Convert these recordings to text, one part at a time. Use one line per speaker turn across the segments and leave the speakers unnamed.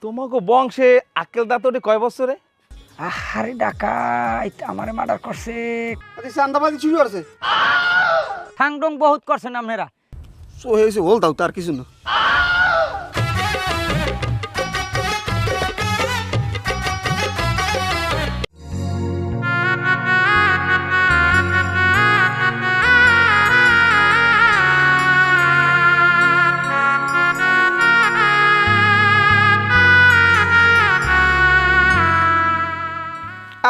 তোমাকে বংশে আক্কেল দাঁতটি কয় বছরে?
আহারে ডাকাইত আমারে মার্ডার করছে।
চান্দাবাজি চুরি করছে।
ঠাংডং বহুত করছেন আপনারা।
সো হয়েছে বল দাও, তার কিছু না।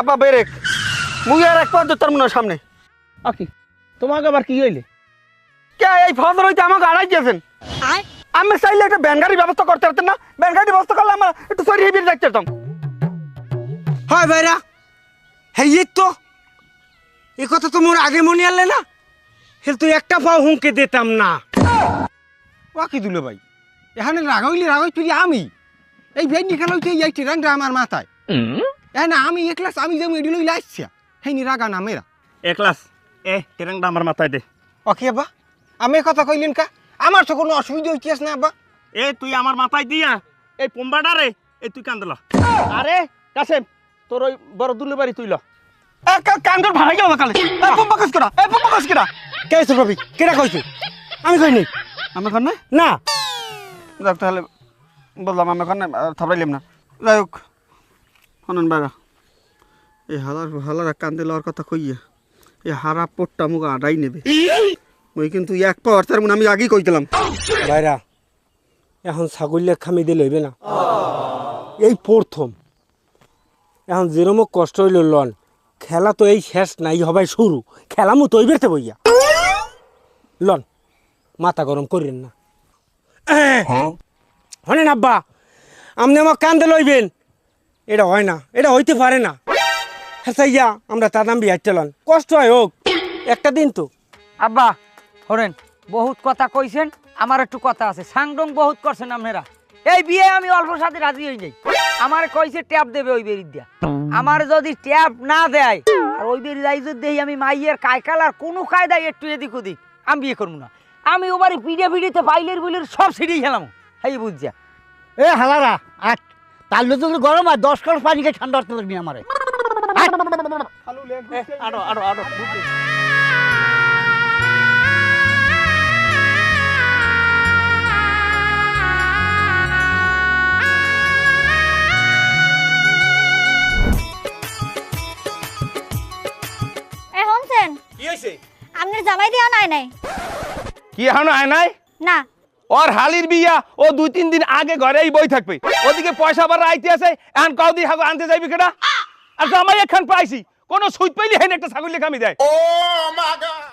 আব্বা বেরেক মুই আর এক পর্যন্ত তার মনে সামনে
আকি তোমাকে আবার কি হইলে?
কে এই ফজর হইতে আমাকে আড়াই দিয়েছেন? আমি চাইলে একটা ব্যান গাড়ির ব্যবস্থা করতে পারতেন না? ব্যান গাড়ির ব্যবস্থা করলে আমার একটু সরিয়ে বেরিয়ে যাইতে পারতাম।
হয় ভাইরা, হ্যাঁ এই তো এ কথা তো মোর আগে মনে আনলে না, হেল তুই একটা পাও হুঁকে দিতাম না। ওয়াকি দিল ভাই, এখানে রাগাইলে রাগাই তুই আমি এই ভেন্ডি খেলা হইতে এই টিরাংটা আমার মাথায়। না আমি একলাস আমি যে মেডি লই লাইছি হেই নি রাগা না মেরা
একলাস এ টেরাংটা আমার মাথায় দে।
ওকে আব্বা, আমি কথা কইলেন কা? আমার তো কোনো অসুবিধা হইতেছ না আব্বা।
এ তুই আমার মাথায় দিয়া এই পোম্বাডারে এই তুই কান্দলা। আরে কাসেম তোর ওই বড় দুলে বাড়ি তুইল
কান্দর ভাড়া গেল কালে। এই পম্পা কাজ করা, এই পম্পা কাজ করা।
কে হইছে রবি? কেডা কইছে? আমি কইনি।
আমি কর না
না
যাক, তাহলে বললাম আমি কর না, থাপড়াইলাম না। যাই হোক শোনেন বাইরা, এই হালার কান্দে লওয়ার কথা কইয়া এই হারা পোটটা মুখ আড়াই নেবে। ওই কিন্তু এক পাওয়ার তার মনে আমি আগেই কইছিলাম।
ভাইরা এখন ছাগলের খামি দিয়ে লইবে না, এই প্রথম। এখন যেরম কষ্ট হইল লন, খেলা তো এই শেষ নাই, হবাই শুরু। খেলামু তো বেরতে বইয়া লন, মাথা গরম করেন না। হনেন আব্বা, আপনি আমার কান্দে লইবেন, এটা হয় না, এটা হইতে পারে না। হ্যাঁ ইয়া আমরা তার নাম বিহাইতে লন, কষ্ট হয় হোক একটা দিন তো।
আব্বা হরেন বহুত কথা কইছেন, আমার একটু কথা আছে। সাংডং বহুত করছেন আপনারা। এই বিয়ে আমি অল্প সাথে রাজি হই যাই। আমার কইছে ট্যাপ দেবে ওই বেরির দিয়া। আমার যদি ট্যাপ না দেয় আর ওই বেরি যাই যদি দেই আমি মাইয়ের কায়কাল আর কোনো কায়দায় একটু এদিক ওদিক আমি বিয়ে করবো না। আমি ওবারে পিড়ে পিড়িতে বাইলের বুলের সব ছিঁড়িয়ে খেলাম। হেই বুঝছা
এ হালারা আট তাহলে যদি গরম আর 10 গ্লাস পানি খেয়ে ঠান্ডা হতে লাগবি আমারে।
আরো আরো আরো
এ হোসেন
কি হইছে?
আপনার জামাই দিয়া নাই নাই
কি এখনো আয় নাই?
না
ওর হালির বিয়া ও 2-3 দিন আগে ঘরেই বই থাকবে। ওদিকে পয়সা বার আইতে আছে, এখন কওদি হাগো আনতে যাইবি কেডা? আর জামাই এখন পাইছি, কোন সুইট পাইলি হেন একটা ছাগল খামি দেয়।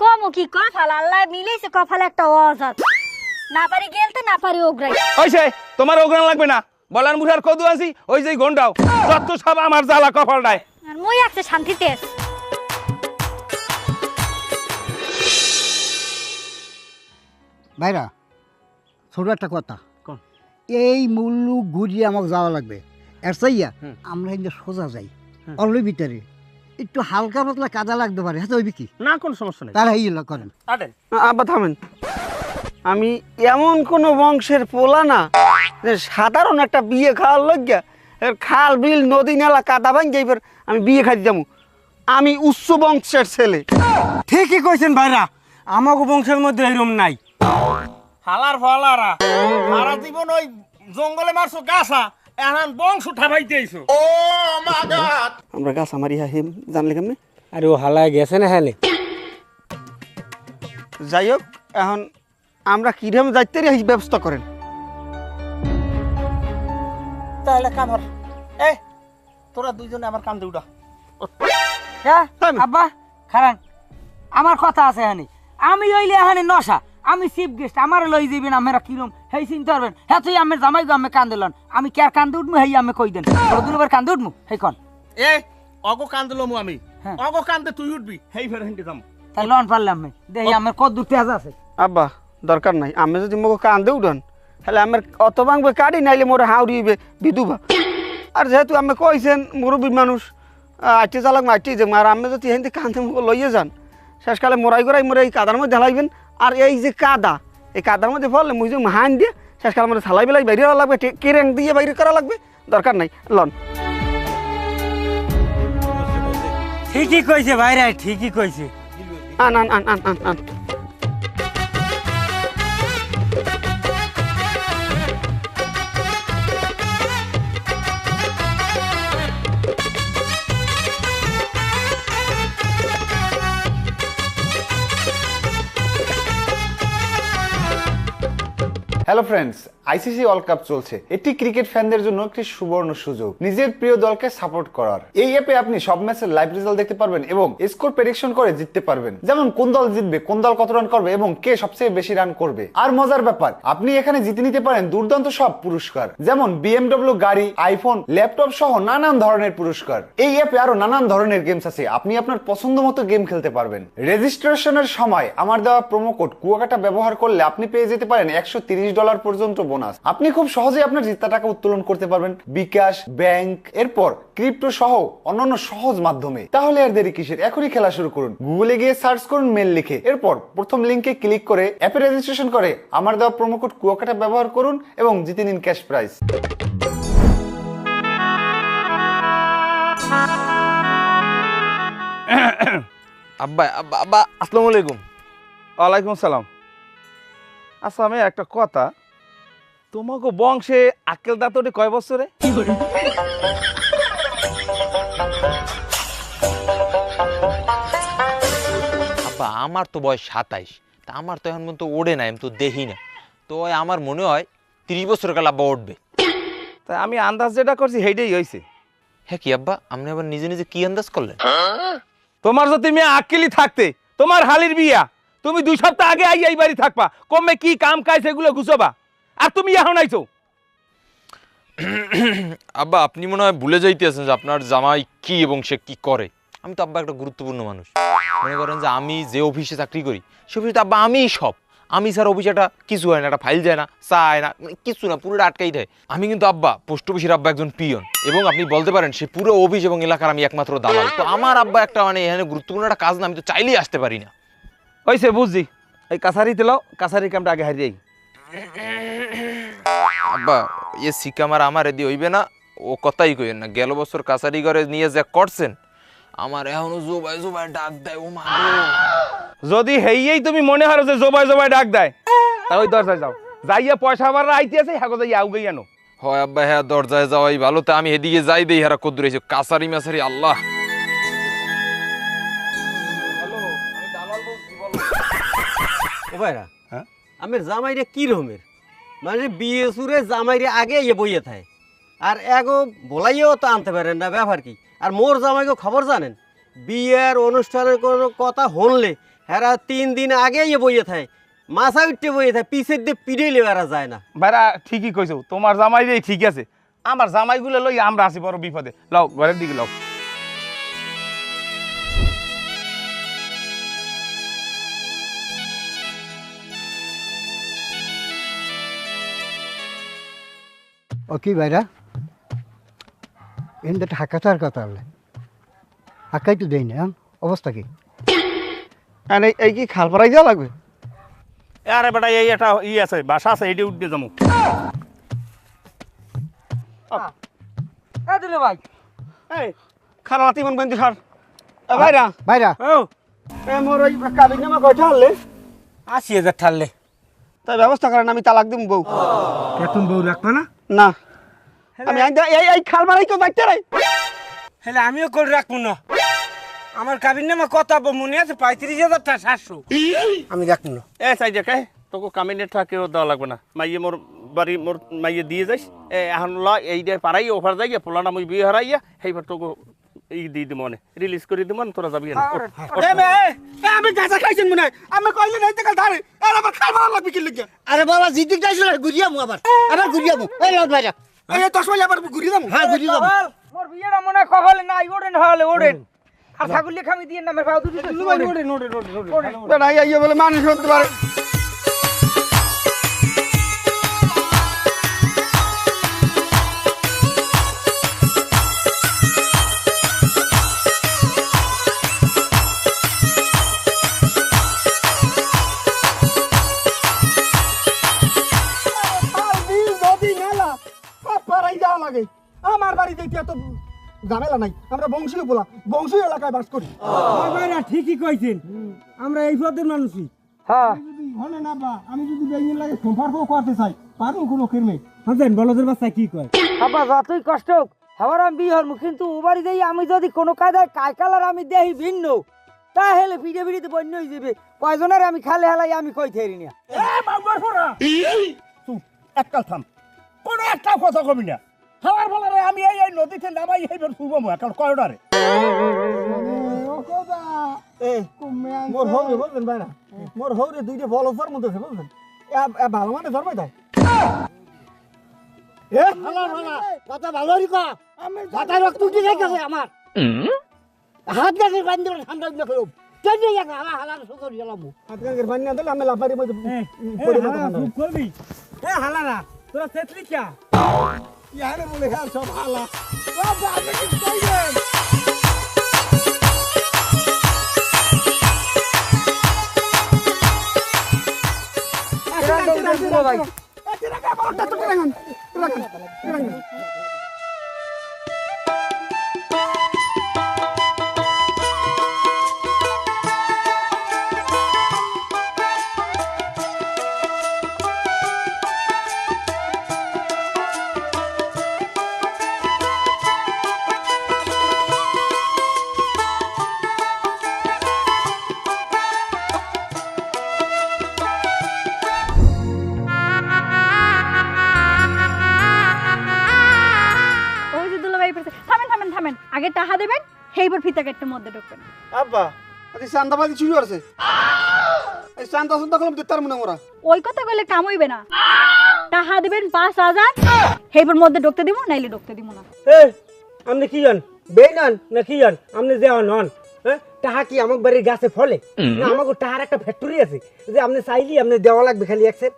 কমু কি কফাল আল্লাহ মিলাইছে কফাল একটা অজাত না পারি গেলতে না পারি ওগ্রাই
হইছে তোমার ওগ্রান লাগবে না। বলান মুড়ার কদু আনছি ওই যে গন্ডাও যত সব আমার জ্বালা কপালটায়।
আর মই আছে শান্তিতে
ভাইরা ছোট একটা কথা,
কোন?
এই মুল্লু ঘুরিয়ে আমাকে যাওয়া লাগবে। এর চাইয়া আমরা কিন্তু সোজা যাই অল্প ভিতরে একটু হালকা পাতলা কাদা লাগতে পারে। হ্যাঁ ওই কি
না কোনো সমস্যা নেই,
তারা এই করেন।
আটেন।
আব্বা থামেন, আমি এমন কোনো বংশের পোলা না যে সাধারণ একটা বিয়ে খাওয়ার লজ্ঞা খাল বিল নদী নালা কাদা ভাঙ্গে এবার আমি বিয়ে খাইতে যাবো। আমি উচ্চ বংশের ছেলে।
ঠিকই কইছেন ভাইরা, আমাকে বংশের মধ্যে এরম নাই।
হালার ফালারা সারা জীবন ওই জঙ্গলে মারছো গাছা, এখন বংশ ঠাবাইতে আইছো।
আমরা গাছ আমার ইহা হেম জানলে কেমনে?
আরে ও হালায় গেছে না হ্যাঁ।
যাই হোক, এখন আমরা কিরম যাইতে এই ব্যবস্থা করেন।
তাহলে কামর এ তোরা দুইজনে আমার কান্দে উঠা।
হ্যাঁ আব্বা খারান, আমার কথা আছে এখানে। আমি হইলে এখানে নশা, আমি চিফ গেস্ট, আমার লই যাবেন আমরা কিরম হেই চিন্তা করবেন। হ্যাঁ তুই আমার জামাই গো আমি কান্দে লন, আমি কে আর কান্দে উঠবো হেই আমি কই দেন দুলবার কান্দে উঠবো হেই কন।
এ অগো কান্দলো মু আমি,
হ্যাঁ।
অগো কান্দে তুই উঠবি হেই ফের হেঁটে যাম।
তাই লন পারলাম আমি দেখি আমার কত দূর তেজ আছে।
আব্বা দরকার নাই, আমি যদি মোকে কান্দে উঠান তাহলে আমার অত ভাঙবে কাটি, নাইলে মোরে হাউড়িবে বিধুবা। আর যেহেতু আমি কইছেন মুরব্বী মানুষ আটটি চালাক আটটি যে আর আমি যদি এখান থেকে কান্দে মুখে লইয়ে যান, শেষকালে মোরাই করাই মোরে এই কাদার মধ্যে ঢালাইবেন। আর এই যে কাদা, এই কাদার মধ্যে ফলে মুই যে হান দিয়ে শেষকাল আমার সালাই বেলাই বাইরে হওয়া লাগবে কেরেন দিয়ে বাইরে করা লাগবে দরকার নাই লন
ঠিকই কইছে ভাইরা ঠিকই কইছে
আন আন আন আন আন আন
hello friends, ICC world cup চলছে। এটি ক্রিকেট ফ্যানদের জন্য একটি সুবর্ণ সুযোগ নিজের প্রিয় দলকে সাপোর্ট করার। এই অ্যাপে আপনি সব ম্যাচের লাইভ রেজাল্ট দেখতে পারবেন এবং স্কোর প্রেডিকশন করে জিততে পারবেন, যেমন কোন দল জিতবে, কোন দল কত রান করবে এবং কে সবচেয়ে বেশি রান করবে। আর মজার ব্যাপার, আপনি এখানে জিতে নিতে পারেন দুর্দান্ত সব পুরস্কার, যেমন BMW গাড়ি, আইফোন, ল্যাপটপ সহ নানান ধরনের পুরস্কার। এই অ্যাপে আরো নানান ধরনের গেমস আছে, আপনি আপনার পছন্দ মতো গেম খেলতে পারবেন। রেজিস্ট্রেশনের সময় আমার দেওয়া প্রোমো কোড কুয়াকাটা ব্যবহার করলে আপনি পেয়ে যেতে পারেন $130 পর্যন্ত বোনাস। আপনি খুব সহজেই আপনার জিতা টাকা উত্তোলন করতে পারবেন বিকাশ, ব্যাংক, এরপর ক্রিপ্টো সহ অন্যান্য সহজ মাধ্যমে। তাহলে আর দেরি কিসের, এখনই খেলা শুরু করুন। গুগলে গিয়ে সার্চ করুন মেল লিখে, এরপর প্রথম লিংকে ক্লিক করে অ্যাপে রেজিস্ট্রেশন করে আমার দেওয়া প্রোমো কোড কুয়াকাটা ব্যবহার করুন এবং জিতে নিন ক্যাশ প্রাইজ।
আব্বা আব্বা আব্বা আসসালামু আলাইকুম। ওয়ালাইকুম আসসালাম। আচ্ছা আমি একটা কথা, তোমাকে বংশে আক্কেল দাঁতটি কয় বছরে?
আব্বা আমার তো বয়স 27, তা আমার তো এখন পর্যন্ত ওড়ে না, আমি তো দেখি না, তো আমার মনে হয় 30 বছর কাল আব্বা উঠবে।
তাই আমি আন্দাজ যেটা করছি সেইটাই হয়েছে।
হ্যাঁ কি আব্বা, আপনি আবার নিজে নিজে কি আন্দাজ করলেন?
তোমার যদি মেয়ে আক্কেলি থাকতে, তোমার হালির বিয়া, তুমি 2 সপ্তাহ আগে এই বাড়ি থাকবা, কমে কি কাম কাজ সেগুলো গুছবা, আর তুমি এখন আইছো।
আব্বা আপনি মনে হয় ভুলে যাইতেছেন যে আপনার জামাই কি এবং সে কি করে। আমি তো আব্বা একটা গুরুত্বপূর্ণ মানুষ। মনে করেন যে আমি যে অফিসে চাকরি করি সে অফিসে আব্বা আমিই সব। আমি স্যার অফিসে একটা কিছু হয় না, একটা ফাইল যায় না, চায় না, কিছু না, পুরোটা আটকাই দেয়। আমি কিন্তু আব্বা পোস্ট অফিসের আব্বা একজন পিয়ন, এবং আপনি বলতে পারেন সে পুরো অফিস এবং এলাকার আমি একমাত্র দালাল। তো আমার আব্বা একটা মানে এখানে গুরুত্বপূর্ণ একটা কাজ না, আমি তো চাইলেই আসতে পারি না।
হয়েছে বুঝছি, এই কাছারিতে লাও, কাছারির কামটা আগে হারিয়ে।
আব্বা এ শিকামার আমার এদি হইবে না, ও কথাই কইেন না। গেল বছর কাছারি ঘরে নিয়ে যা করছেন, আমার এখনো জোবাই জোবাই ডাক দেয়। ও মা
যদি হেইয়েই তুমি মনে হারো যে জবাই জবাই ডাক দেয়, তা ওই দরজায় যাও, যাইয়া পয়সা আবার আইতে আছে, হাগো যাইয়া আউগেই আনো।
হয় আব্বা, হ্যাঁ দরজায় যাওয়াই ভালো। তা আমি এদিকে যাই দেই, হারা কদ্দুর এসে কাছারি মাছারি। আল্লাহ
ও ভাইরা, আমের জামাইরে কি রকমের, মানে বিয়ে সুরে জামাইরে আগে ইয়ে বইয়ে থাকে, আর এগো বলাইয়েও তো আনতে পারেন না, ব্যাপার কি? আর মোর জামাইকে খবর জানেন, বিয়ের অনুষ্ঠানের কোনো কথা হনলে হেরা 3 দিন আগে ইয়ে বইয়ে থাকে, মাথা উঠতে বইয়ে থাকে, পিছের দিয়ে পিড়ে লেওয়ারা যায় না।
ভাইরা ঠিকই কইছো, তোমার জামাইরেই ঠিক আছে, আমার জামাইগুলো লই আমরা আছি বড় বিপদে। লও ঘরের দিকে লও।
ও কি ভাইরা, এখানে হাঁকাচার কথা হলে হাঁকাই তো দেই না, অবস্থা কি?
আর এই কি খাল পাড়াই যাওয়া লাগবে?
আরে বেটা এই একটা আছে, বাসা আছে, এইটা উঠবে যাবো।
দিলে ভাই
এই খারাপ মন বন্ধু সার ভাইরা
ভাইরা
মোর ওই কাবিন নামা কয়টা হলে
80,000 ঠাললে
তাই ব্যবস্থা করেন, আমি তালাক দিব বউ।
তুমি বউ রাখবো না?
না আমি এই খাল মারাই তো বাইতে রাই,
হলে আমিও করে রাখবো না। আমার কাবিন নামা কত মনে আছে, 35,700। আমি রাখবো না।
এ চাই দেখাই তোকে কামিনের থাকেও দেওয়া লাগবে না, মাইয়ে মোর বাড়ি মোর মাইয়ে দিয়ে যাইস। এখন ল এই দিয়ে পারাই ওভার যাই পোলানা মুই বিয়ে হারাইয়া সেইবার তোকে এই দিয়ে দিব, মনে রিলিজ করে দিব, তোরা যাবি না।
আমি গাঁজা খাইছেন মনে হয়, আমি কইলে নাই দেখা ধারে আর আবার খাল মারা লাগবে কি লিখে?
আরে বাবা জিদিক যাইছিল, ঘুরিয়ামু আবার ঘুরিয়ামু। এই লট ভাইরা,
এই 10 মাইল আবার ঘুরি যাবো।
হ্যাঁ ঘুরি যাবো।
মোর বিয়েটা মনে হয় কপালে নাই, ওড়েন হলে ওড়েন। আর ছাগল খামি দিয়ে নামের পাও দুটো
না ইয়ে বলে মানুষ হতে পারে। আমার বাড়িতে কি এত ঝামেলা নাই, আমরা বংশীয় বলা বংশীয় এলাকায় বাস করি।
ভাইরা ঠিকই কইছেন, আমরা এই পদের মানুষই।
হ্যাঁ
হনে না বা আমি যদি বেইনের লাগে সম্পর্ক করতে চাই পারুন কোনো কেরমে। হাসেন বলদের বাচ্চা কি কয়?
বাবা যতই কষ্ট হোক আমার আমি বিয়ে হরমু, কিন্তু ও বাড়ি যাই আমি যদি কোনো কায়দায় কায়কালার আমি দেখি ভিন্ন, তাহলে ফিরে ফিরিতে বন্য হয়ে যাবে। কয়জনের আমি খালে হেলাই আমি কই থেরি না।
এককাল থাম, কোনো একটা কথা কবি না। খাবার বলারে আমি এই এই নদীতে নামাই এইবার শুভমু এখন কয়ডারে মোর হৌরে বলবেন ভাই না, মোর হৌরে দুইটা বল ফর মধ্যে বলবেন ভালো মানে ধর্মাই দেয়।
কথা ভালোই কা মাথায় রক্ত উঠে গেছে আমার হাত গাছের বান্ধব ঠান্ডা না করব কেটে গেছে হালা হালার সুন্দর গেলাম
হাত গাঙ্গের বান্না দিলে আমি লাফারি মধ্যে
চুপ করবি। এ হালারা তোরা সেতলি কা
ইয়ারে বলে হ্যাঁ সব হালা
ভাই
ওই যে দুলাভাই পড়ছে, থামেন থামেন থামেন, আগে টাকা দেবেন, সেইবার ফিতা কাটতে মধ্যে ঢুকবেন।
আব্বা আদি চান্দাবাজি চুরি করছে, এই চান্দা চান্দা কলম দিতার মনে মোরা
ওই কথা কইলে কাম হইবে না। টাকা দিবেন 5000, সেইবার মধ্যে ঢুকতে দিব, নাইলে ঢুকতে দিব না।
এ আপনি কি জান বেইনান না কি জান আপনি দেওয়া নন? হ্যাঁ টাহা কি আমার বাড়ির গাছে ফলে না? আমাকে টাহার একটা ফ্যাক্টরি আছে যে আপনি চাইলি আপনি দেওয়া লাগবে খালি একসের।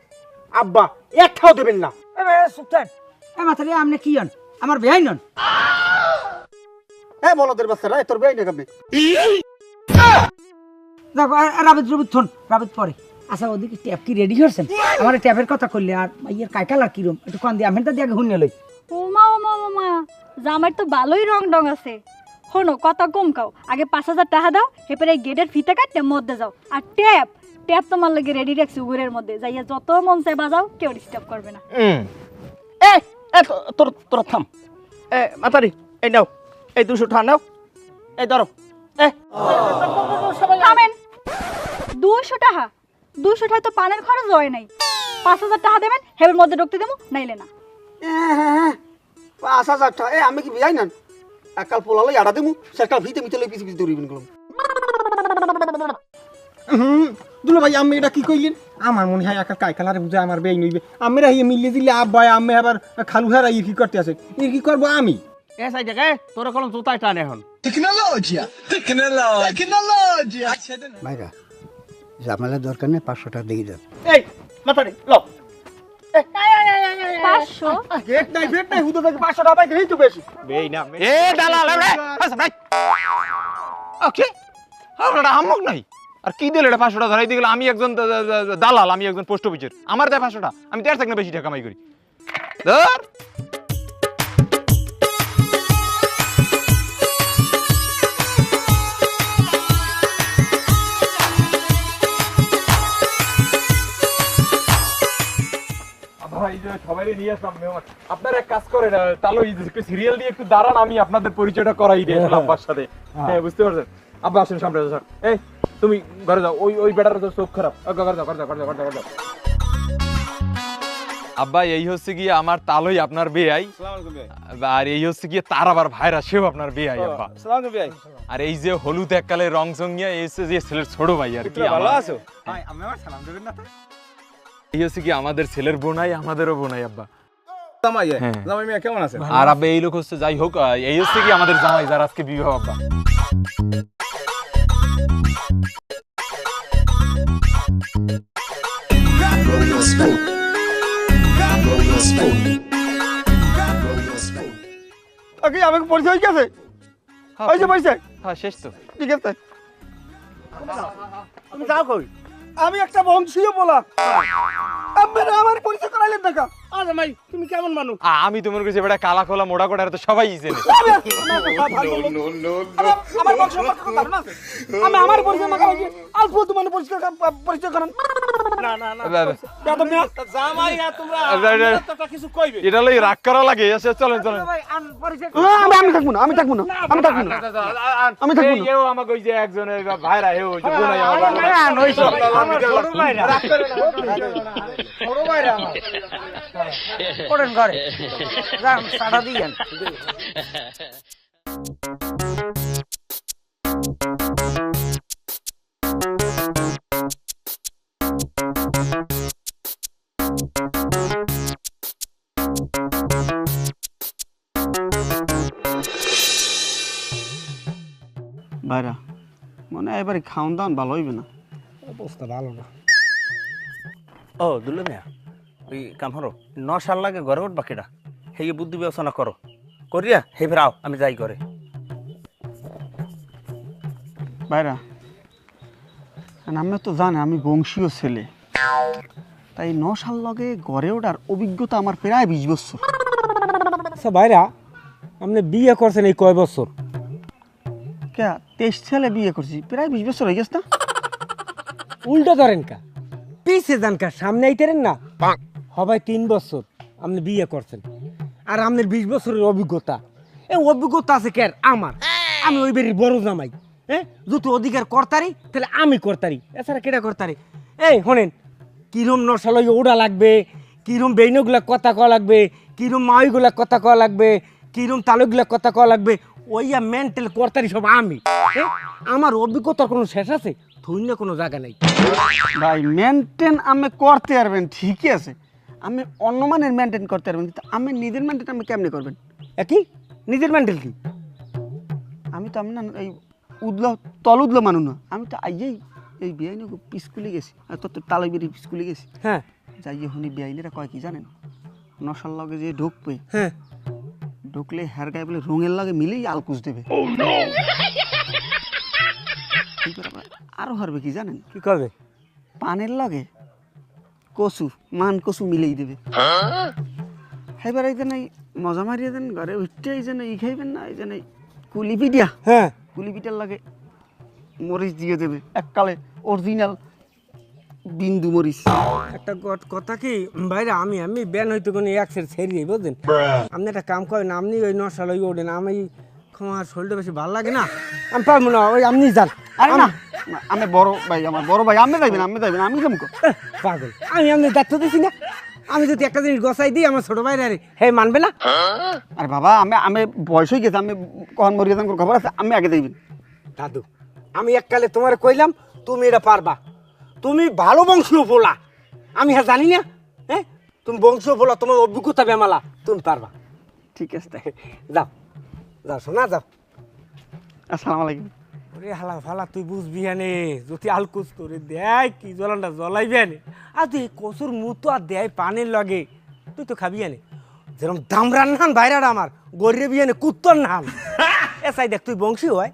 আব্বা একটাও দেবেন না।
সুলতান এ মাথারে আপনি কি হন? আমার বেআই নন?
হ্যাঁ বলদের বাচ্চারা তোর বেই না কবে
রাবিত রবিত থন রাবিত পরে। আচ্ছা ওদিকে ট্যাপ কি রেডি করছেন? আমার ট্যাপের কথা করলে আর ইয়ের কাইকালার কিরম একটু কন দিয়ে আমি তো দিয়ে হুন্নে লই।
ওমা ওমা ওমা, জামাইর তো ভালোই রং ডং আছে। শোনো কথা কম কাও, আগে 5000 টাকা দাও, এরপরে এই গেটের ফিতা কাটতে মধ্যে যাও। আর ট্যাপ ট্যাপ তোমার লাগে রেডি রাখছি উগুরের মধ্যে, যাইয়া যত মন চাই বাজাও, কেউ ডিস্টার্ব করবে না।
এ এ তোর তোর থাম, এ মাতারি এই নাও, এই 200 টাকা নাও, এই ধরো। এ
থামেন, 200 টাকা 200 টাকা তো পানের খরচ হয় নাই। 5000 টাকা দেবেন, হেবের মধ্যে ঢুকতে দেবো, নাইলে না।
5000 টাকা এ আমি কি বিয়াই না একাল পোলালে আড়া দেমু সেকাল ভিতে মিতে লই পিছি পিছি দৌড়িবেন গেলাম। দুলা ভাই আমি এটা কি কইলেন?
আমার মনে হয় একা কাইকালারে বুঝে আমার বেই নইবে। আমরা হিয়ে মিলিয়ে দিলে আব্বা আমি আবার খালু হারা কি করতে আছে কি করবো আমি?
এ সাই জায়গায় তোর কলম জুতায় টান এখন।
ভাইরা ঝামেলা দরকার নেই, 500 টাকা দিয়ে দেন।
এই মাতারি লও।
500
গেট নাই ফেট নাই হুদো থেকে 500 টাকা পাইতে এই তো বেশি।
এ দালাল রে ভাই ওকে আমরা হামক নাই আর কি দিলে এটা 500 টাকা ধরাই দিয়ে গেল। আমি একজন দালাল, আমি একজন পোস্ট অফিসের, আমার দেয় 500 টাকা, আমি দেড় থেকে বেশি টাকা কামাই করি। ধর ভাই যে সবাই নিয়ে আসলাম মেহমান। আপনারা এক কাজ করেন, তাহলে একটু সিরিয়াল দিয়ে একটু দাঁড়ান, আমি আপনাদের পরিচয়টা করাই দিই আব্বার সাথে। হ্যাঁ বুঝতে পারছেন? আব্বা আসেন সামনে আসেন। এই তুমি ঘরে যাও, ওই ওই বেটার তো চোখ খারাপ, ঘরে যাও ঘরে যাও ঘরে যাও ঘরে যাও। আব্বা এই হচ্ছে গিয়ে আমার তালই আপনার বেয়াই, আর এই হচ্ছে গিয়ে তার আবার ভাইরা সেও আপনার বেয়াই আব্বা। আর এই যে হলুদ এককালে রং চঙ্গিয়া এই হচ্ছে যে ছেলের ছোট ভাই আর কি। ভালো আছো?
আমি আমার সালাম দেবেন না?
এই হচ্ছে কি আমাদের ছেলের বোনাই, আমাদেরও বোনাই আব্বা।
জামাই মিয়া কেমন আছে?
আর আব্বা এই লোক হচ্ছে যাই হোক, এই হচ্ছে কি আমাদের জামাই যার আজকে বিবাহ আব্বা।
আগে আমাকে পরিচয় হয়ে গেছে ওই যে পয়সা
হ্যাঁ শেষ তো।
ঠিক আছে তুমি যাও কই আমি একটা বংশীয় বলা আপনারা আমার পরিচয় করাইলেন দেখা
আরে ভাই তুমি কেমন মানুষ
আমি তো মনে করছি বেটা কালা খোলা মোড়া কোটা তো সবাই চেনে
আমার বংশ আমি আমার পরিচয় না করাই অল্প তোমার পরিচয় করেন
না না না
যাদব মিয়া
জামাই তোমরা একটা কিছু কইবে
এটা লই রাগ করা লাগে এসে চলেন চলেন
আমি থাকবো না আমি থাকবো না আমি থাকবো না আমি থাকবো না
এও আমাকে ওই যে একজন ভাইরা এও ওই যে বোনাই
করেন ঘরে যান সাড়া দিয়েন
ভাইরা মনে হয় এবারে খাওন দাওয়ান ভালো হইবে না
অবস্থা ভালো না
ও দুলে মিয়া ওই কাম হরো 9 সাল লাগে ঘরে উঠবা কেডা হেই বুদ্ধি বিবেচনা করো করিয়া হে ফেরাও আমি যাই করে
ভাইরা আমি তো জানি আমি বংশীয় ছেলে তাই 9 সাল লগে ঘরে ওঠার অভিজ্ঞতা আমার প্রায় 20 বছর
আচ্ছা ভাইরা আপনি বিয়ে করছেন এই কয় বছর
কে 23 ছেলে বিয়ে করছি প্রায় 20 বছর হয়ে গেছে না
উল্টো ধরেন কা পিছে যান কা সামনে আইতেরেন না হবাই 3 বছর আপনি বিয়ে করছেন আর আপনার 20 বছরের অভিজ্ঞতা এই অভিজ্ঞতা আছে কে আমার আমি ওই বাড়ির বড় জামাই হ্যাঁ যদি অধিকার করতারি তাহলে আমি করতারি এছাড়া কেটা করতারি এই শোনেন কিরম নশালয় ওড়া লাগবে কিরম বেইনগুলা কথা কওয়া লাগবে কিরম মাইগুলা কথা কওয়া লাগবে কিরম তালুগুলা কথা কওয়া লাগবে ওইয়া মেন্টাল করতারি সব আমি আমার অভিজ্ঞতার কোনো শেষ আছে ধন্য কোনো জায়গা নেই
ভাই মেনটেন আমি করতে পারবেন ঠিকই আছে আমি অন্য মানের মেনটেন করতে পারবেন কিন্তু আমি নিজের মেনটেন আমি কেমনে করবেন
কি নিজের মেন্টাল কি
আমি তো আমি না এই উদলো তল উদলো মানুষ না আমি তো আইয়েই এই বিআইনে স্কুলে গেছি আর তোর তালাই বেরিয়ে স্কুলে গেছি
হ্যাঁ
যাইয়ে শুনি বিআইনেরা কয় কি জানেন 9 সাল লগে যে ঢুকবে
হ্যাঁ
ঢুকলে হেয়ার গায়ে বলে রঙের লাগে মিলেই আলকুচ দেবে আরো হারবে কি জানেন
কি করবে
পানের লগে কচু মান কচু মিলেই দেবে এবার এই যে মজা মারিয়ে দেন ঘরে উঠতে এই যে ই খাইবেন না এই যে কুলিপিডিয়া
হ্যাঁ
কুলিপিটার লাগে মরিচ দিয়ে দেবে এককালে অরিজিনাল বিন্দু মরিচ
একটা কথা কি ভাইরা আমি ব্যান হইতে কোনো একসের ছেড়ে বুঝলেন আপনি একটা কাম করেন আপনি ওই নশালয় ওঠেন আমি আমার শরীরটা বেশি ভালো লাগে না আমি পারবো না ওই আপনি যান
আরে না আমি বড় ভাই আমার বড় ভাই আপনি যাইবেন আমি যাবো
পাগল আমি আপনি দায়িত্ব দিছি না আমি যদি একটা জিনিস গসাই দিই আমার ছোট ভাইরা হে মানবে না
আরে বাবা আমি বয়স হয়ে গেছে আমি কখন মরিয়ে যান খবর আছে আমি আগে যাইবেন
দাদু আমি এককালে তোমার কইলাম তুমি এটা পারবা তুমি ভালো বংশীয় বলা আমি হ্যাঁ জানি না হ্যাঁ তুমি বংশীয় বলা তোমার অভিজ্ঞতা বেমালা তুমি পারবা
ঠিক আছে
যাও যাও শোনা যাও
আসসালামু আলাইকুম
ওরে হালা ফালা তুই বুঝবি হানে যদি আলকুচ তোরে দেয় কি জ্বলানটা জ্বলাইবি হানে আর তুই কচুর মুতো আর দেয় পানির লগে তুই তো খাবি হানে যেরকম দামরান নান বাইরাটা আমার গরিয়ে বিয়ানে কুত্তর নান এ চাই দেখ তুই বংশী হয়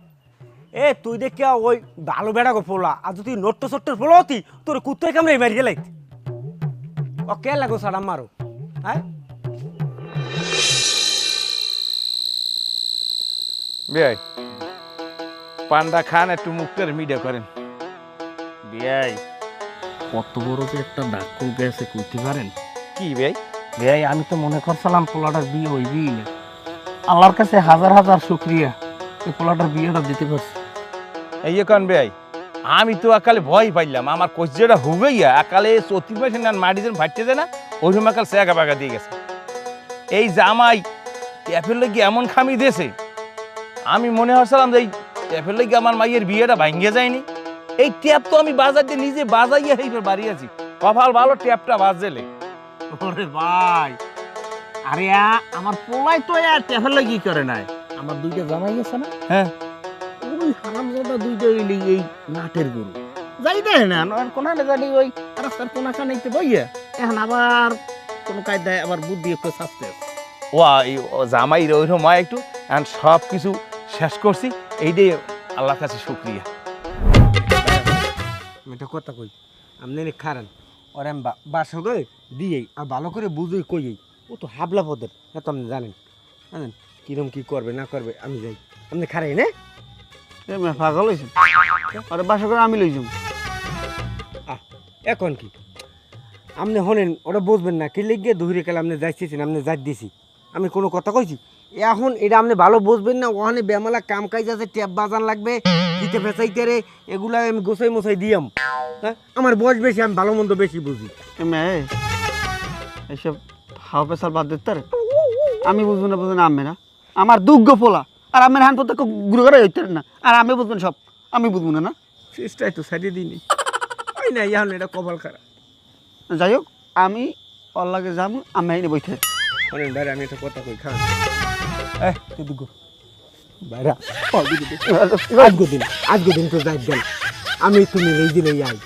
এ তুই দেখ ওই ভালো বেড়া গো পোলা আর যদি নোট্ট চট্টর পোলা হতি তোর কুত্তর কামড়ে মারি গেলাই ও কে লাগো সাড়াম মারো হ্যাঁ
বিয়াই পান্ডা খান একটু মুখটার মিডিয়া করেন
বিয়াই কত বড় যে একটা ডাক্তার গেছে কইতে পারেন
কি বিয়াই
বিয়াই আমি তো মনে করছিলাম পোলাটার বিয়ে হইবই না আল্লাহর কাছে হাজার হাজার শুকরিয়া এই পোলাটার বিয়েটা দিতে পারছি
এই কারণ বিয়াই আমি তো একালে ভয় পাইলাম আমার কচিটা হুগাইয়া একালে 34 মাসে না মাটি যেন ফাটতে যায় না ওই সময় একাল সেগা বাগা দিয়ে গেছে এই জামাই ট্যাপের লাগি এমন খামি দিয়েছে আমি মনে হচ্ছিলাম যে এই ট্যাপের লাগি আমার মাইয়ের বিয়েটা ভাঙ্গে যায়নি এই ট্যাপ তো আমি বাজার দিয়ে নিজে বাজাইয়া এইবার বাড়ি আছি কপাল ভালো ট্যাপটা বাজেলে
ওরে ভাই আরে আমার পোলাই তো আর ট্যাপের লাগি করে নাই আমার দুইটা জামাই আছে না
হ্যাঁ
ওই হারামজাদা দুইটা হইলে এই নাটের গরু যাই দেয় না আর কোনালে জানি ওই রাস্তার কোনা কানাইতে বইয়া এখন আবার কোনো কায়দায় আবার বুদ্ধি একটু শাস্তে
ও জামাই ওই সময় একটু এখন সব কিছু শেষ করছি এইটাই আল্লাহর কাছে শুক্রিয়া
আমি একটা কথা কই আপনি খারান ওর আমি বাসা করে দিয়েই আর ভালো করে বুঝেই কইই ও তো হাবলা পদের তো আপনি জানেন জানেন কিরম কি করবে না করবে আমি যাই আপনি খারাই না
এ মেয়ে পাগল হয়েছে আরে বাসা করে আমি লই যাবো
এখন কি আপনি হনেন ওটা বুঝবেন না কি লিখে ধরে গেলে আপনি যাইতেছেন আপনি যাই দিছি আমি কোনো কথা কইছি এখন এটা আপনি ভালো বুঝবেন না ওখানে বেমালা কাম কাজ আছে ট্যাপ বাজান লাগবে দিতে ফেসাইতে রে এগুলা আমি গোছাই মোছাই দিয়াম হ্যাঁ আমার বয়স বেশি আমি ভালো মন্দ বেশি বুঝি
এ মেয়ে এইসব হাওয়া পেশার বাদ দিতে রে আমি বুঝবো না আমি না আমার দুগ্গ পোলা আর আমার হান প্রত্যেক গুরু করে হইতে না আর আমি বুঝবেন সব আমি বুঝবো না
চেষ্টাই তো সারিয়ে দিইনি ওই না এখন এটা কপাল খারাপ
যাই হোক আমি ওর লাগে যাবো আমি আইনে বইতে
শোনেন ভাই আমি একটা কথা কই খান তুই দুগো ভাইরা আজকে দিন তো যাই দেন আমি তুমি এই দিনে আই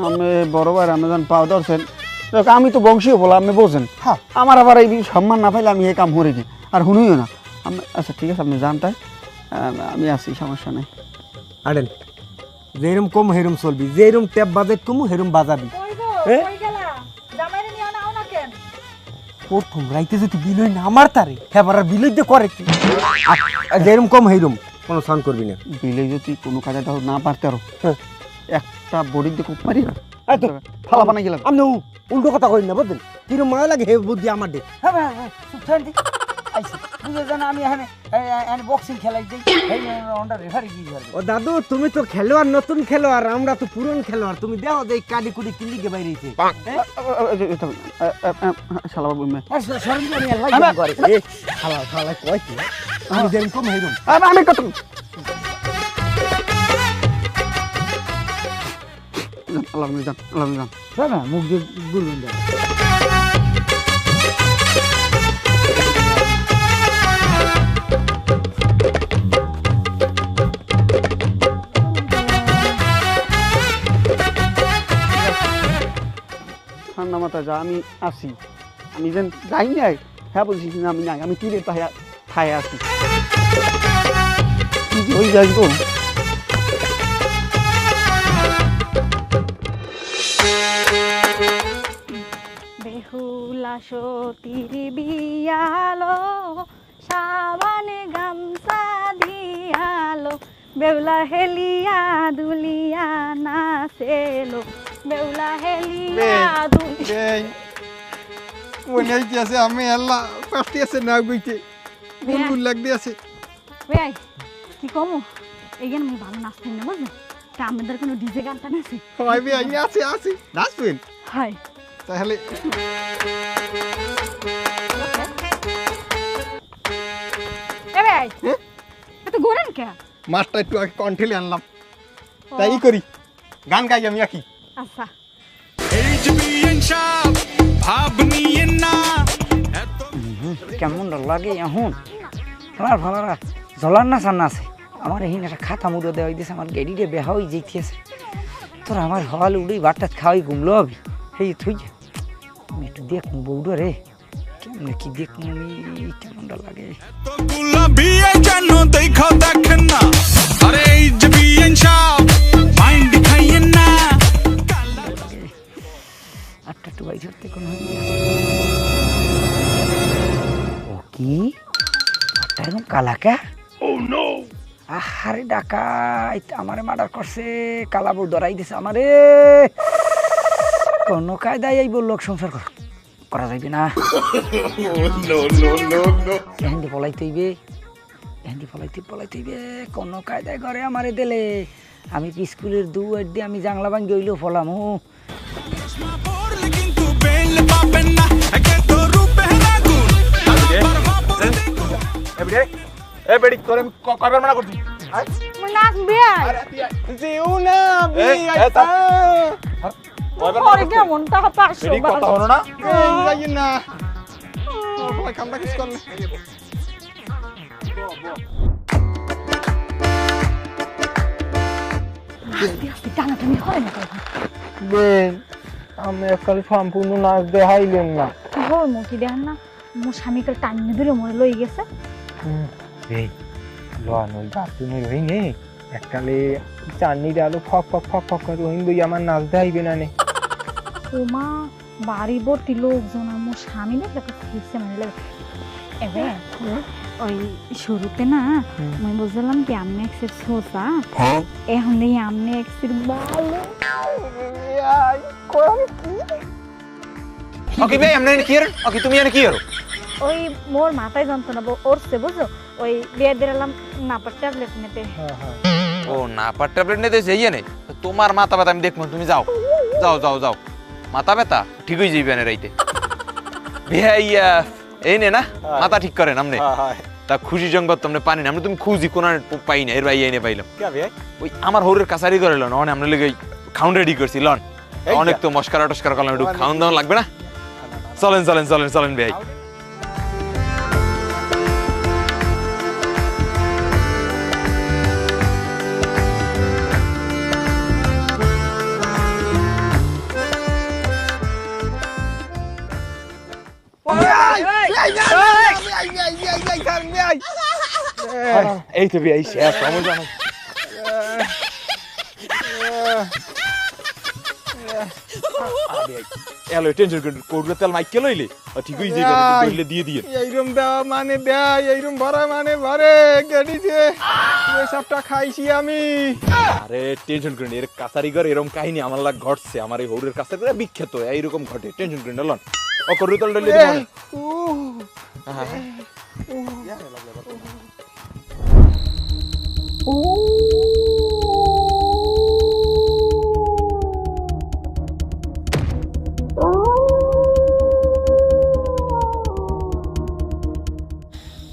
আমি বড় ভাই রামেজান পাও ধরছেন আমি তো বংশীয় বলা আমি বোঝেন হ্যাঁ আমার আবার এই সম্মান না পাইলে আমি এই কাম করে দিই আর শুনুইও না আমি আচ্ছা ঠিক আছে আপনি জান তাই আমি আছি সমস্যা নেই
আড়েন যেরম কম হেরম চলবি যেরম ট্যাপ বাজেট কমু হেরম বাজাবি প্রথম রাইতে যদি বিলই না আমার তারে হেবার বিলই দিয়ে করে কি যেরম কম হেরম কোনো সাউন্ড করবি না
বিলে যদি কোনো কাজে না পারতে আরো একটা বড়ির দিয়ে খুব পারি না ফালা বানাই গেলাম
আমি উল্টো কথা কই না বুঝলেন কিরম মায়া লাগে হে বুদ্ধি আমার দে
হ্যাঁ ভাই চুপ থাকেন দি আইছি বুঝে জানা আমি এখানে বক্সিং খেলাই দিই এই রাউন্ডার রেফারি কি করবে
ও দাদু তুমি তো খেলোয়াড় নতুন খেলোয়াড় আমরা তো পুরন খেলোয়াড় তুমি দেখো যে কাডি কুডি কিলি গে বাইরেছে
শালা বাবু মে
সরঞ্জাম নিয়ে লাগি করে
এ খালা খালা কই কি আমি যেরকম কম হেরম
আমি কত আল্লাহ জান
না মুখ দিয়ে গুলবেন না
ঠান্ডা মাথা যা আমি আসি আমি যেন যাই নাই হ্যাঁ বলছি না আমি নাই আমি তীরে ঠায় আসি ওই যাইবো
বেহুলা সতীর বিয়ালো সাবানে গামছা দিয়ালো বেউলা হেলিয়া দুলিয়া নাচেলো বেউলা হেলিয়া দুলিয়া
মনে হইতেছে আমি আল্লাহ পাস্তি আছে না গইতে বুলবুল লাগতে আছে
ভাই কি কমো এই গান আমি ভালো নাচতে না বুঝলে তা আমাদের কোনো ডিজে গানটা নাচে
হয় ভাই আমি আছে নাচবেন
হয়
তাহলে
এ ভাই এত গোরেন কে
মাছটা একটু আগে কন্ঠেলে আনলাম তাই করি গান গাই আমি আকি
আচ্ছা
কেমন লাগে এখন আমার ভালোরা জলার না সান্না আছে আমার এই একটা খাতা মুড়ো দেওয়া দিয়েছে আমার গেড়িরে বেহা হয়ে যেতেছে তোর আমার হল উড়ি বাটটা খাওয়াই ঘুমলো হবে সেই তুই আমি একটু দেখুন বউডো রে কেমন কি দেখুন আমি কেমনটা লাগে আটটা একটু বাই ধরতে কোনো ও কি আটটা এরকম কালাকা আহারে ডাকাইত আমারে মার্ডার করছে কালাবু ধরাই দিছে আমারে কোনো কায়দায় এই লোক সংসার করা যাইবে না এহেন্দি পলাইতে হইবে এহেন্দি পলাইতে হইবে কোনো কায়দায় ঘরে আমারে দিলে আমি স্কুলের দু আড দিয়ে আমি জাংলা ভাঙ্গি হইলেও ফলাম
এ বেড়ি তোর আমি কয়বার মানা করছি
নাচ বিয়াই
জিও না
পরে কেমন তা 500
বেড়ি কথা হলো না
যাই না ওই কামটা কিস করলে
টানাটানি হয় না
বেন আমি একাল সম্পূর্ণ নাচ দেখাইলেন না
হয় মুখি দেন না মোর স্বামীকে টাইনে ধরে মরে লই গেছে
এই লোয়া নই বাপ তুমি রই নে
এককালে চান্নির আলো ফক ফক ফক ফক করে ওই বই আমার নাচ দেখাইবে না নে।
ওমা বাড়ি ভর্তি লোকজন আমার স্বামী না ফিরছে মানে এবে ওই শুরুতে না আমি বুঝলাম কি আমনে এক্সের সোসা এখন এই আমনে এক্সের ভালো
ওকে ভাই আমরা কি আর ওকে তুমি আর কি আর
ওই মোর মাথায় যন্ত্রণা ওরছে বুঝো ওই বিয়ে দিলাম নাপার ট্যাবলেট নিতে
ও না পার ট্যাবলেট নিতে যাইয়ে নেই তোমার মাথা ব্যথা আমি দেখবো তুমি যাও যাও যাও যাও মাথা ব্যথা ঠিক হয়ে যাইবে না রাইতে ভাইয়া এই নে না মাথা ঠিক করেন আমনে তা খুশি সংবাদ তোমনে পানি না আমরা তুমি খুঁজি কোন পাই না এর ভাই এনে পাইলাম ওই আমার হৌরের কাছারি করে লন অনেক আমরা লেগে খাউন রেডি করছি লন অনেক তো মস্কারা টস্কারা করলাম একটু খাউন দাওয়ান লাগবে না চলেন চলেন চলেন চলেন ভাই এই তো ভাই শেষ সমস্যা নাই এলো টেনশন করলে তেল মাইকে লইলে ঠিক হয়ে যাবে বললে দিয়ে দিয়ে
এইরকম দেওয়া মানে দেয় এইরকম ভরা মানে ভরে গেডিছে সবটা খাইছি আমি।
আরে টেনশন করেন এর কাছারি ঘর এরকম কাহিনী আমার লাগ ঘটছে আমার এই হৌরের কাছারি ঘর বিখ্যাত এইরকম ঘটে টেনশন করেন লন ও করু তল ডলে দিও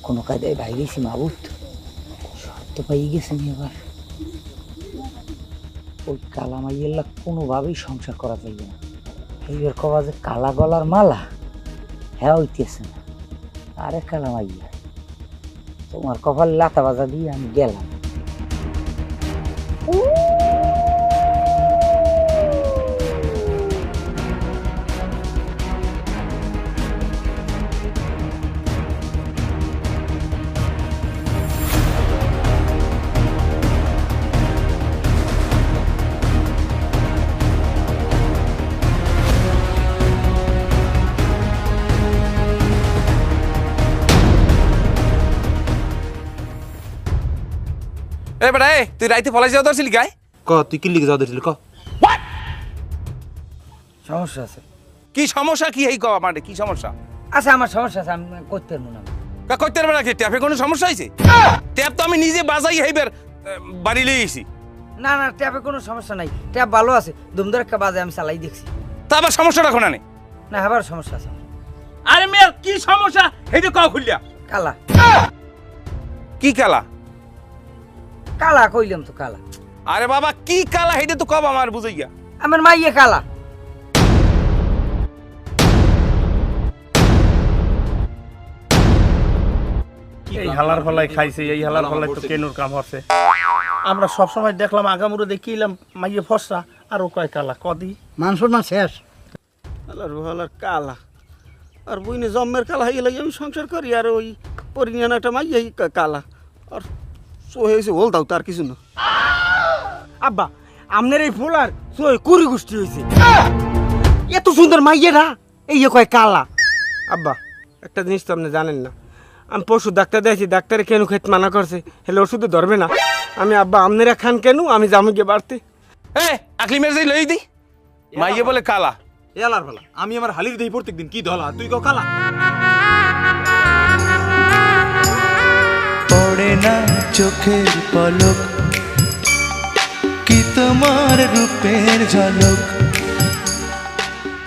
কোনো কায়দায় বাইরেছি মাবুত শর্ত পাই গেছে নি এবার ওই কালা মাইয়ের কোনোভাবেই সংসার করা যাইবে না এইবার কবা যে কালা গলার মালা হ্যাঁ হইতেছে না আরে কালা মাইয়া তোমার কপাল লাতা বাজা দিয়ে আমি গেলাম
এ বেটা এ তুই রাইতে পলাই যাওয়া ধরছিলি গায়ে ক তুই কি লিখে যাওয়া ধরছিলি ক
সমস্যা আছে
কি সমস্যা কি এই ক আমার কি সমস্যা
আচ্ছা আমার সমস্যা আছে আমি করতে পারবো না
কা করতে পারবে না কি ট্যাপে কোনো সমস্যা হয়েছে ট্যাপ তো আমি নিজে বাজাই হেইবার বাড়ি লিয়ে এসি
না না ট্যাপে কোনো সমস্যা নাই ট্যাপ ভালো আছে দুমদার একটা বাজে আমি চালাই দেখছি
তা আবার সমস্যাটা কোনা নেই
না আবার সমস্যা আছে
আরে মেয়ে কি সমস্যা এইটা কাও খুললিয়া
কালা
কি কালা
কালা কইলাম তো কালা
আরে বাবা কি কালা হেইটা তো কব আমার বুঝাইয়া
আমার মাইয়ে কালা
এই হালার ফলাই খাইছে এই হালার ফলাই তো কেনুর কাম হচ্ছে আমরা সবসময় দেখলাম আগামুরে দেখিলাম মাইয়ে ফসরা আর ও কয় কালা কদি
মানুষের না শেষ
হালার হালার কালা আর বইনে জন্মের কালা হয়ে গেলে আমি সংসার করি আর ওই পরিণাম একটা মাইয়াই কালা আর সো হয়েছে বল দাও তার কিছু না
আব্বা আমনের এই ফুল আর সই কুড়ি গোষ্ঠী হয়েছে এত সুন্দর মাইয়েরা এই কয় কালা আব্বা একটা জিনিস তো আপনি জানেন না আমি পশু ডাক্তার দেখছি ডাক্তারে কেন খেতে মানা করছে হেলে ওষুধে ধরবে না আমি আব্বা আমনেরা খান কেন আমি জামু গিয়ে বাড়তে
এ আকলি মেরে যাই লই দি মাইয়ে বলে কালা
এলার ভালা আমি আমার হালির দেই প্রত্যেকদিন কি ধলা তুই কও কালা
পড়ে না চোখের পলক কি তোমার রূপের ঝলক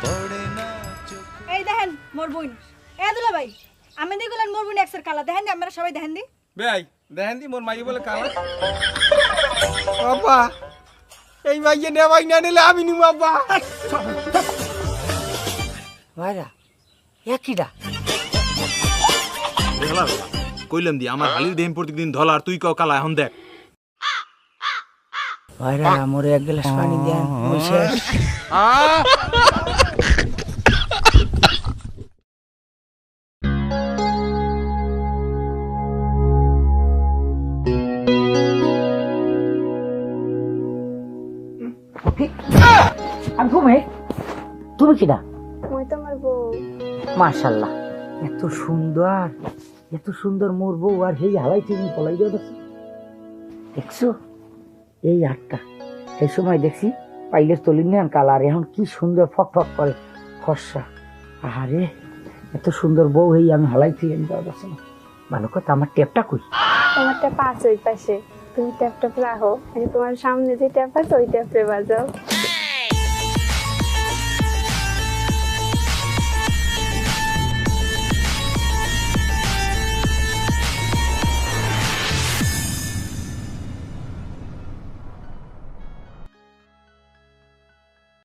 পড়ে না
এই দেখেন মোর বোন এ দুলা ভাই আমি দেখলেন মোর বোন এক্সের কালা দেখেন আমরা সবাই দেখেন দি
ভাই দেখেন দি মোর মাইয়ে বলে কালা
আব্বা এই মাইয়ে নেওয়াই না নিলে আমি নিব আব্বা
ভাইরা একইটা
কইলাম দি আমার হালির দেহ প্রত্যেকদিন ধলা আর তুই কও কালা এখন দেখ
ভাইরা মোরে এক গ্লাস পানি দেন ওই শেষ তুমি তুমি কিনা
মই তোমার বউ।
মাশাল্লাহ, এত সুন্দর মোর বউ আর সেই হালাই তুমি পলাই দিয়ে দেখছো এই আটটা সেই সময় দেখছি পাইলে তলি নেন কালার এখন কি সুন্দর ফক ফক করে ফর্সা। আরে এত সুন্দর বউ হই আমি হালাই থেকে দেওয়া যাচ্ছে না। ভালো কথা, আমার ট্যাপটা কই?
তোমার ট্যাপ আছে ওই পাশে, তুমি ট্যাপটা রাখো, আমি তোমার সামনে যে ট্যাপ আছে ওই ট্যাপে বাজাও।